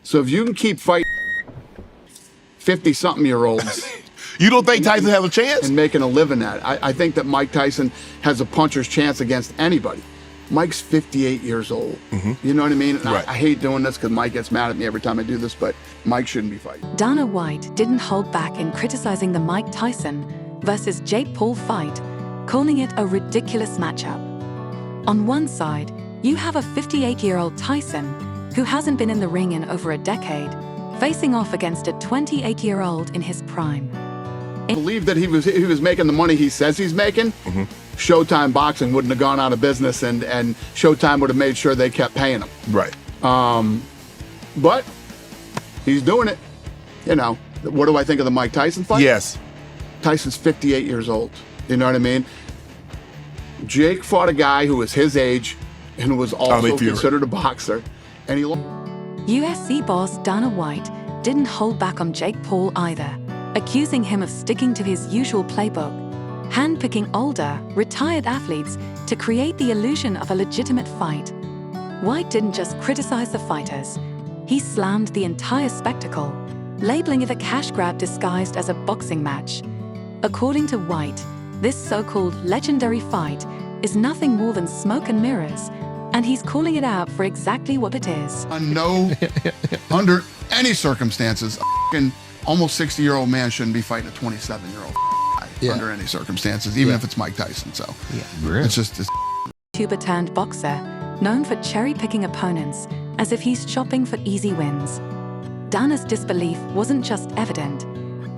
So if you can keep fighting 50-something-year-olds You don't think Tyson has a chance? and making a living at it, I think that Mike Tyson has a puncher's chance against anybody. Mike's 58 years old. You know what I mean? And Right. I hate doing this because Mike gets mad at me every time I do this, but Mike shouldn't be fighting. Dana White didn't hold back in criticizing the Mike Tyson versus Jake Paul fight, calling it a ridiculous matchup. On one side, you have a 58-year-old Tyson, who hasn't been in the ring in over a decade, facing off against a 28-year-old in his prime. I believe that he was making the money he says he's making. Showtime Boxing wouldn't have gone out of business, and Showtime would have made sure they kept paying him. Right. But he's doing it. You know, what do I think of the Mike Tyson fight? Yes. Tyson's 58 years old. You know what I mean? Jake fought a guy who was his age and who was also Fury. considered a boxer, and he lost. UFC boss Dana White didn't hold back on Jake Paul either, accusing him of sticking to his usual playbook, handpicking older, retired athletes to create the illusion of a legitimate fight. White didn't just criticize the fighters, he slammed the entire spectacle, labeling it a cash grab disguised as a boxing match. According to White, this so-called legendary fight is nothing more than smoke and mirrors, and he's calling it out for exactly what it is. Under any circumstances, a fucking almost 60-year-old man shouldn't be fighting a 27-year-old guy under any circumstances, even if it's Mike Tyson. So it's just this. YouTuber turned boxer, known for cherry-picking opponents as if he's shopping for easy wins. Dana's disbelief wasn't just evident,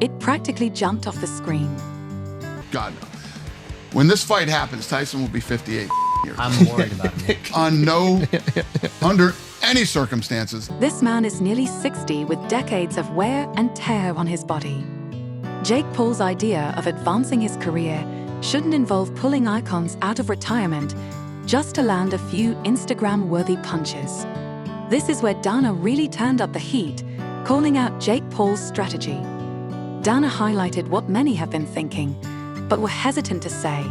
it practically jumped off the screen. God, no. When this fight happens, Tyson will be 58 years. I'm worried about him. Under any circumstances. This man is nearly 60 with decades of wear and tear on his body. Jake Paul's idea of advancing his career shouldn't involve pulling icons out of retirement just to land a few Instagram-worthy punches. This is where Dana really turned up the heat, calling out Jake Paul's strategy. Dana highlighted what many have been thinking, but were hesitant to say.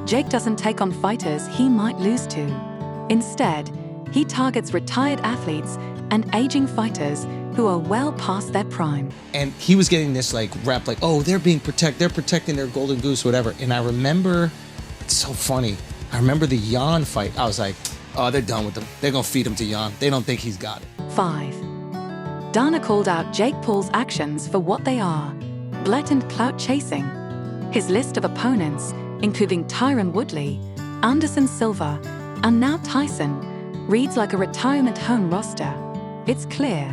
Jake doesn't take on fighters he might lose to. Instead, he targets retired athletes and aging fighters who are well past their prime. And he was getting this like rep, like, oh, they're protecting their golden goose, whatever. And I remember, it's so funny. I remember the Jan fight. I was like, oh, they're done with him. They're gonna feed him to Jan. They don't think he's got it. 5. Dana called out Jake Paul's actions for what they are: blatant clout chasing. His list of opponents, including Tyron Woodley, Anderson Silva, and now Tyson, reads like a retirement home roster. It's clear.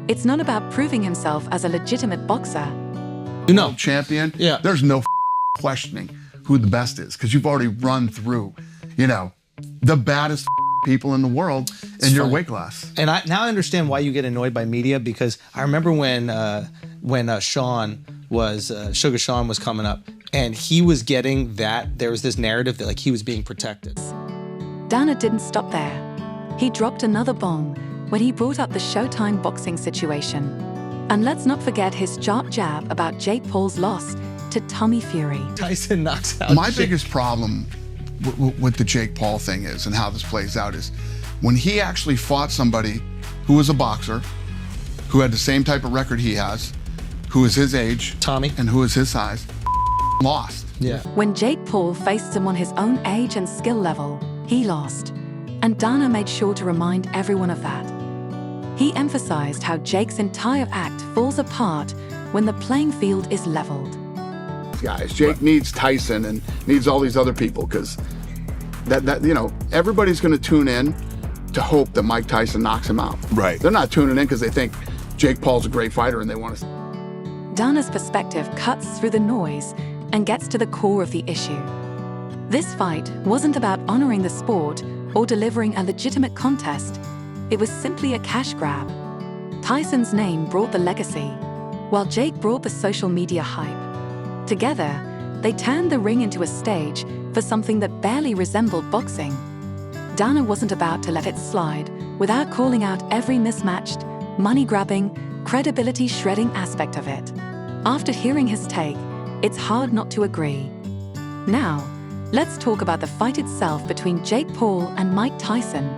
It's not about proving himself as a legitimate boxer. You know, Champion. Yeah. There's no questioning who the best is, because you've already run through, you know, the baddest people in the world in your weight class. and now I understand why you get annoyed by media, because I remember when Sean was Sugar Sean was coming up, and he was getting that there was this narrative that like he was being protected. Dana didn't stop there. He dropped another bomb when he brought up the Showtime boxing situation. And let's not forget his sharp jab about Jake Paul's loss to Tommy Fury. Tyson knocks out My Jake. biggest problem with the Jake Paul thing is, and how this plays out, is when he actually fought somebody who was a boxer, who had the same type of record he has, who is his age, Tommy. and who is his size, lost. Yeah. When Jake Paul faced someone his own age and skill level, he lost. And Dana made sure to remind everyone of that. He emphasized how Jake's entire act falls apart when the playing field is leveled. Guys, Jake needs Tyson and needs all these other people, because that you know, everybody's going to tune in to hope that Mike Tyson knocks him out. Right. They're not tuning in because they think Jake Paul's a great fighter and they want to. Dana's perspective cuts through the noise and gets to the core of the issue. This fight wasn't about honoring the sport or delivering a legitimate contest. It was simply a cash grab. Tyson's name brought the legacy, while Jake brought the social media hype. Together, they turned the ring into a stage for something that barely resembled boxing. Dana wasn't about to let it slide without calling out every mismatched, money-grabbing, credibility-shredding aspect of it. After hearing his take, it's hard not to agree. Now, let's talk about the fight itself between Jake Paul and Mike Tyson,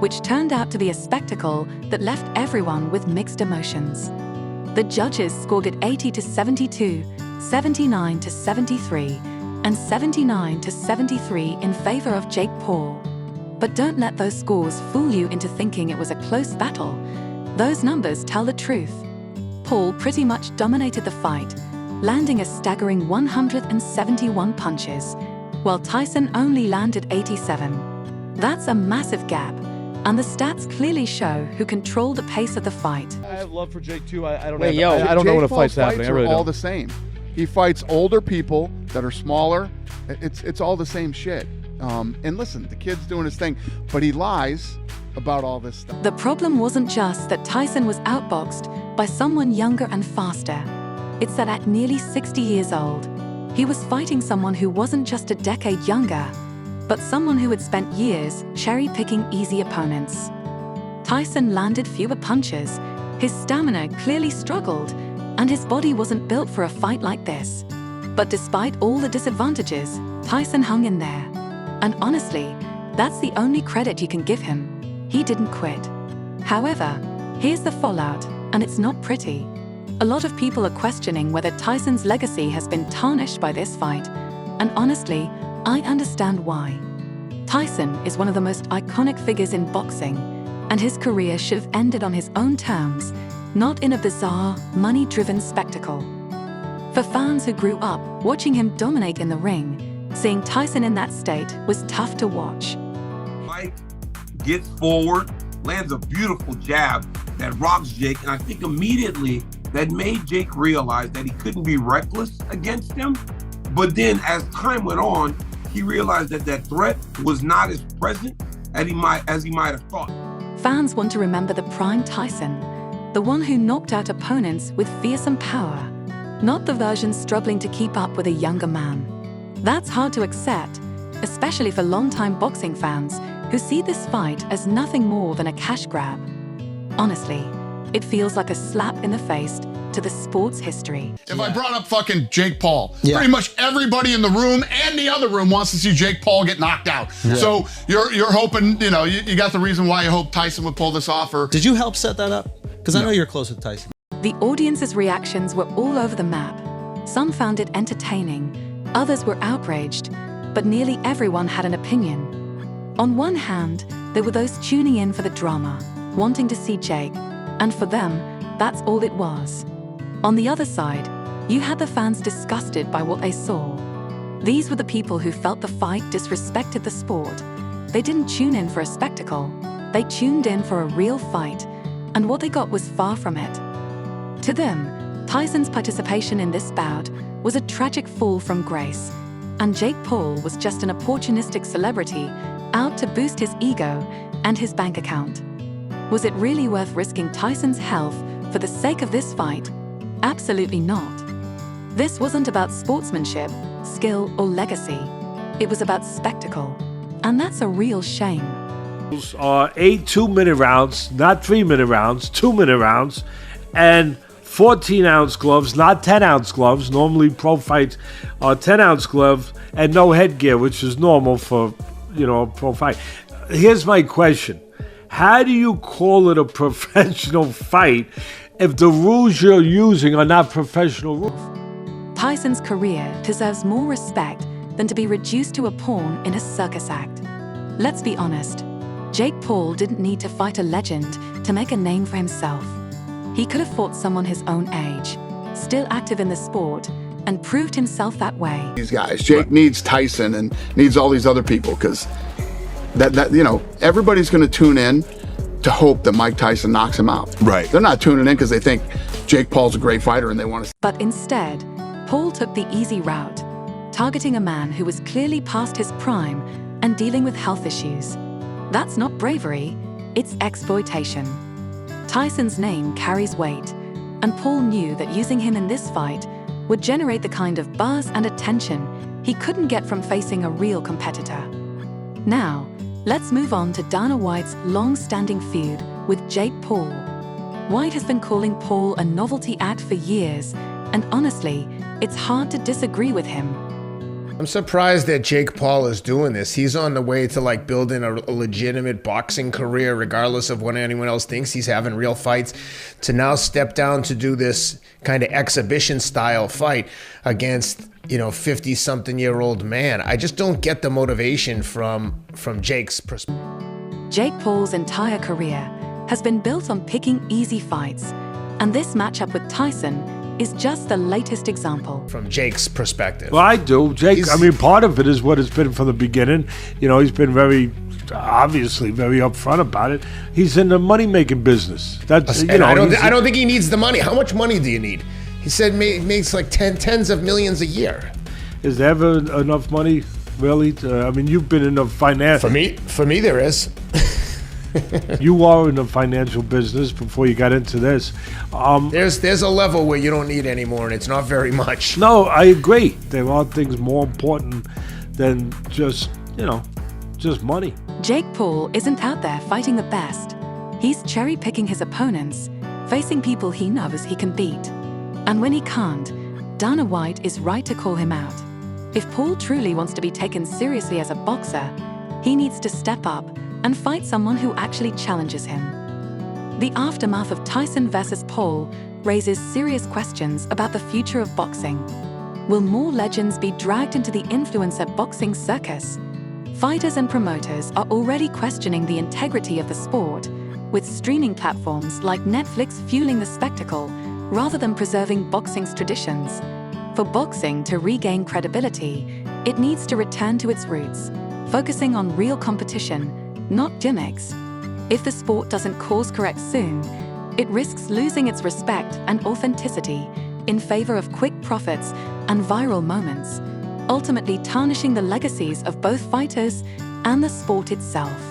which turned out to be a spectacle that left everyone with mixed emotions. The judges scored it 80-72, 79-73, and 79-73 in favor of Jake Paul. But don't let those scores fool you into thinking it was a close battle. Those numbers tell the truth. Paul pretty much dominated the fight, landing a staggering 171 punches, while Tyson only landed 87. That's a massive gap, and the stats clearly show who controlled the pace of the fight. I have love for Jake too. I don't Wait, know. I don't know when a Jake fight's Paul's happening. I are really all don't. the same. He fights older people that are smaller. It's all the same shit. And listen, the kid's doing his thing, but he lies about all this stuff. The problem wasn't just that Tyson was outboxed by someone younger and faster. It's that at nearly 60 years old, he was fighting someone who wasn't just a decade younger, but someone who had spent years cherry-picking easy opponents. Tyson landed fewer punches, his stamina clearly struggled, and his body wasn't built for a fight like this. But despite all the disadvantages, Tyson hung in there. And honestly, that's the only credit you can give him. He didn't quit. However, here's the fallout, and it's not pretty. A lot of people are questioning whether Tyson's legacy has been tarnished by this fight, and honestly, I understand why. Tyson is one of the most iconic figures in boxing, and his career should have ended on his own terms, not in a bizarre, money-driven spectacle. For fans who grew up watching him dominate in the ring, seeing Tyson in that state was tough to watch. Mike gets forward, lands a beautiful jab that rocks Jake, and I think immediately that made Jake realize that he couldn't be reckless against him. But then as time went on, he realized that that threat was not as present as he might have thought. Fans want to remember the prime Tyson, the one who knocked out opponents with fearsome power, not the version struggling to keep up with a younger man. That's hard to accept, especially for longtime boxing fans who see this fight as nothing more than a cash grab. Honestly, it feels like a slap in the face to the sport's history. If I brought up fucking Jake Paul, Yeah. pretty much everybody in the room and the other room wants to see Jake Paul get knocked out. So you're hoping, you got the reason why you hope Tyson would pull this off, or Did you help set that up? Because I know you're close with Tyson. The audience's reactions were all over the map. Some found it entertaining, others were outraged, but nearly everyone had an opinion. On one hand, there were those tuning in for the drama, wanting to see Jake, and for them, that's all it was. On the other side, you had the fans disgusted by what they saw. These were the people who felt the fight disrespected the sport. They didn't tune in for a spectacle, they tuned in for a real fight, and what they got was far from it. To them, Tyson's participation in this bout was a tragic fall from grace, and Jake Paul was just an opportunistic celebrity out to boost his ego and his bank account. Was it really worth risking Tyson's health for the sake of this fight? Absolutely not. This wasn't about sportsmanship, skill, or legacy. It was about spectacle, and that's a real shame. Are 8 2-minute rounds, not 3-minute rounds, 2-minute rounds, and 14-ounce gloves, not 10-ounce gloves. Normally pro fights are 10-ounce gloves and no headgear, which is normal for, a pro fight. Here's my question. How do you call it a professional fight if the rules you're using are not professional rules? Tyson's career deserves more respect than to be reduced to a pawn in a circus act. Let's be honest, Jake Paul didn't need to fight a legend to make a name for himself. He could have fought someone his own age, still active in the sport, and proved himself that way. these guys. Jake needs Tyson and needs all these other people, because everybody's going to tune in to hope that Mike Tyson knocks him out. Right. They're not tuning in because they think Jake Paul's a great fighter and they want to. But instead, Paul took the easy route, targeting a man who was clearly past his prime and dealing with health issues. That's not bravery, it's exploitation. Tyson's name carries weight, and Paul knew that using him in this fight would generate the kind of buzz and attention he couldn't get from facing a real competitor. Now, let's move on to Dana White's long-standing feud with Jake Paul. White has been calling Paul a novelty act for years, and honestly, it's hard to disagree with him. I'm surprised that Jake Paul is doing this. He's on the way to like building a legitimate boxing career, regardless of what anyone else thinks. He's having real fights. To now step down to do this kind of exhibition style fight against, 50-something-year-old man. I just don't get the motivation from Jake's perspective. Jake Paul's entire career has been built on picking easy fights, and this matchup with Tyson is just the latest example. From Jake's perspective. Well, I do. Jake, part of it is what it's been from the beginning. He's been obviously very upfront about it. He's in the money-making business. That's, I don't think he needs the money. How much money do you need? He said makes like tens of millions a year. Is there ever enough money, really? You've been in the finance. For me, there is. You are in the financial business before you got into this. There's a level where you don't need any more, and it's not very much. No, I agree. There are things more important than just money. Jake Paul isn't out there fighting the best. He's cherry-picking his opponents, facing people he knows he can beat. And when he can't, Dana White is right to call him out. If Paul truly wants to be taken seriously as a boxer, he needs to step up and fight someone who actually challenges him. The aftermath of Tyson versus Paul raises serious questions about the future of boxing. Will more legends be dragged into the influencer boxing circus? Fighters and promoters are already questioning the integrity of the sport, with streaming platforms like Netflix fueling the spectacle rather than preserving boxing's traditions. For boxing to regain credibility, it needs to return to its roots, focusing on real competition, not gimmicks. If the sport doesn't course correct soon, it risks losing its respect and authenticity in favor of quick profits and viral moments, ultimately tarnishing the legacies of both fighters and the sport itself.